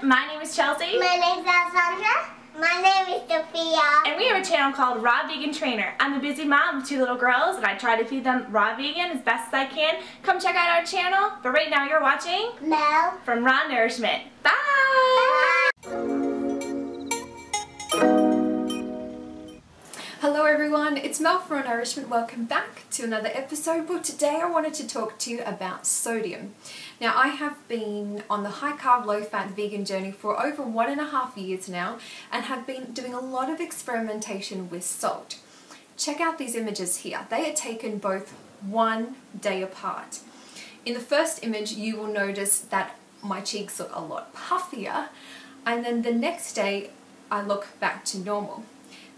My name is Chelsea. My name is Alessandra. My name is Sophia. And we have a channel called Raw Vegan Trainer. I'm a busy mom of 2 little girls and I try to feed them raw vegan as best as I can. Come check out our channel. But right now you're watching Mel from Raw Nourishment. Bye! Hello everyone, it's Mel from Nourishment. Welcome back to another episode. Well, today I wanted to talk to you about sodium. Now, I have been on the high carb, low fat vegan journey for over 1.5 years now and have been doing a lot of experimentation with salt. Check out these images here. They are taken both one day apart. In the first image, you will notice that my cheeks look a lot puffier, and then the next day I look back to normal.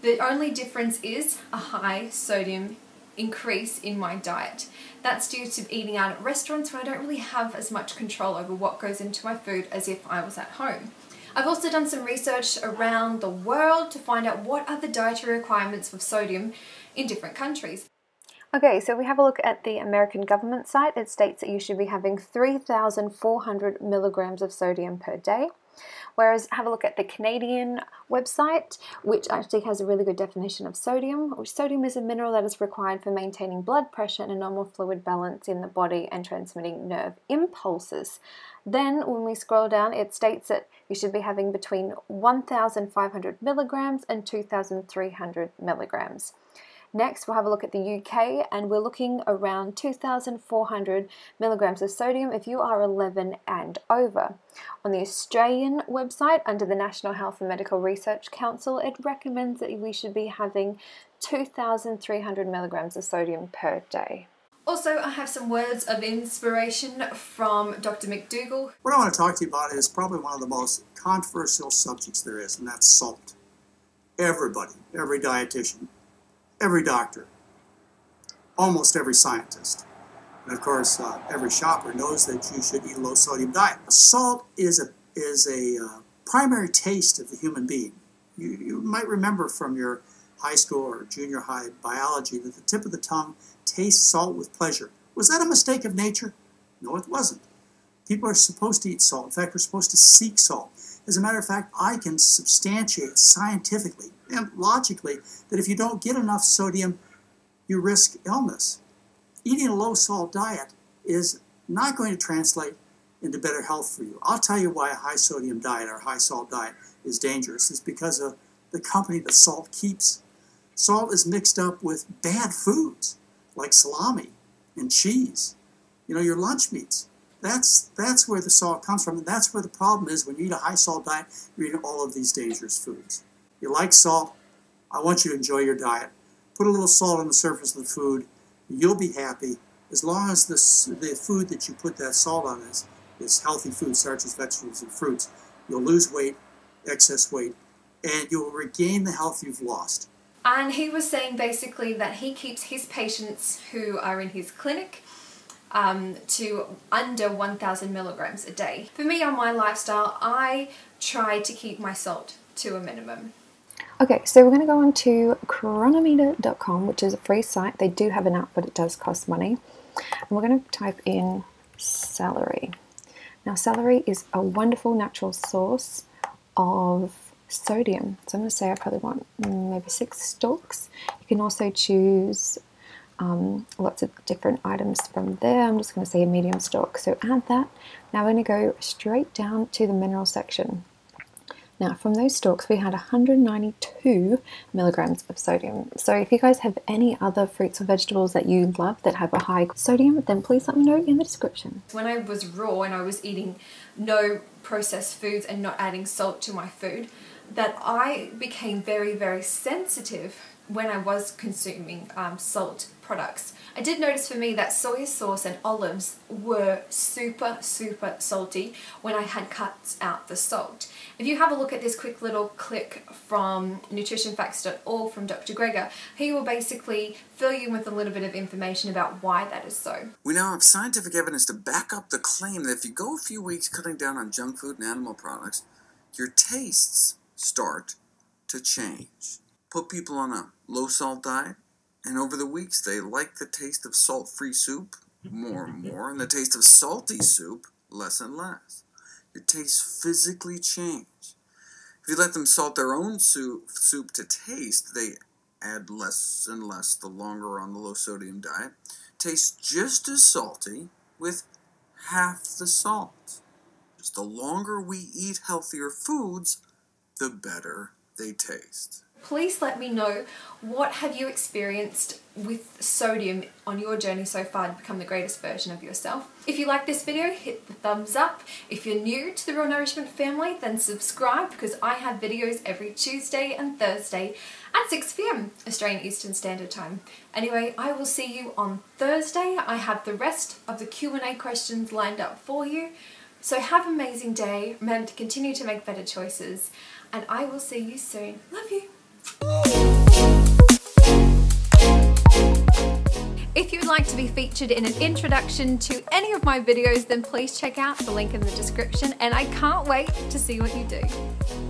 The only difference is a high sodium increase in my diet. That's due to eating out at restaurants where I don't really have as much control over what goes into my food as if I was at home. I've also done some research around the world to find out what are the dietary requirements for sodium in different countries. Okay, so we have a look at the American government site. It states that you should be having 3,400 milligrams of sodium per day. Whereas have a look at the Canadian website, which actually has a really good definition of sodium, which sodium is a mineral that is required for maintaining blood pressure and a normal fluid balance in the body and transmitting nerve impulses. Then when we scroll down, it states that you should be having between 1,500 milligrams and 2,300 milligrams. Next, we'll have a look at the UK, and we're looking around 2,400 milligrams of sodium if you are 11 and over. On the Australian website, under the National Health and Medical Research Council, it recommends that we should be having 2,300 milligrams of sodium per day. Also, I have some words of inspiration from Dr. MacDougal. What I want to talk to you about is probably one of the most controversial subjects there is, and that's salt. Everybody, every dietitian, every doctor, almost every scientist, and of course every shopper knows that you should eat a low sodium diet. Salt is a primary taste of the human being. You might remember from your high school or junior high biology that the tip of the tongue tastes salt with pleasure. Was that a mistake of nature? No, it wasn't. People are supposed to eat salt. In fact, we're supposed to seek salt. As a matter of fact, I can substantiate scientifically and logically that if you don't get enough sodium, you risk illness. Eating a low-salt diet is not going to translate into better health for you. I'll tell you why a high-sodium diet or high-salt diet is dangerous. It's because of the company that salt keeps. Salt is mixed up with bad foods like salami and cheese. You know, your lunch meats. That's where the salt comes from, and that's where the problem is. When you eat a high-salt diet, you're eating all of these dangerous foods. You like salt? I want you to enjoy your diet. Put a little salt on the surface of the food. You'll be happy as long as the food that you put that salt on is healthy food, starches, vegetables, and fruits. You'll lose weight, excess weight, and you'll regain the health you've lost. And he was saying basically that he keeps his patients who are in his clinic to under 1,000 milligrams a day. For me, on my lifestyle, I try to keep my salt to a minimum. Okay, so we're going to go on to Chronometer.com, which is a free site. They do have an app, but it does cost money. And we're going to type in celery. Now, celery is a wonderful natural source of sodium. So I'm going to say I probably want maybe 6 stalks. You can also choose lots of different items from there. I'm just going to say a medium stalk. So add that. Now we're going to go straight down to the mineral section. Now, from those stalks, we had 192 milligrams of sodium. So if you guys have any other fruits or vegetables that you love that have a high sodium, then please let me know in the description. When I was raw and I was eating no processed foods and not adding salt to my food, that I became very, very sensitive when I was consuming salt products. I did notice for me that soy sauce and olives were super, super salty when I had cut out the salt. If you have a look at this quick little clip from nutritionfacts.org from Dr. Greger, he will basically fill you with a little bit of information about why that is so. We now have scientific evidence to back up the claim that if you go a few weeks cutting down on junk food and animal products, your tastes start to change. Put people on a low-salt diet, and over the weeks they like the taste of salt-free soup more and more, and the taste of salty soup less and less. Your tastes physically change. If you let them salt their own soup to taste, they add less and less the longer we're on the low sodium diet. Tastes just as salty with half the salt. Just the longer we eat healthier foods, the better they taste. Please let me know, what have you experienced with sodium on your journey so far to become the greatest version of yourself? If you like this video, hit the thumbs up. If you're new to the Real Nourishment family, then subscribe, because I have videos every Tuesday and Thursday at 6 p.m. Australian Eastern Standard Time. Anyway, I will see you on Thursday. I have the rest of the Q&A questions lined up for you. So have an amazing day. Remember to continue to make better choices, and I will see you soon. Love you. If you'd like to be featured in an introduction to any of my videos, then please check out the link in the description, and I can't wait to see what you do.